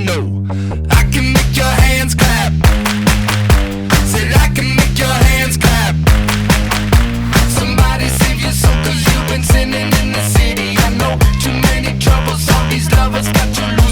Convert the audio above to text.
know I can make your hands clap. Said I can make your hands clap. Somebody save your soul, 'cause you've been sinning in the city. I know too many troubles, all these lovers got you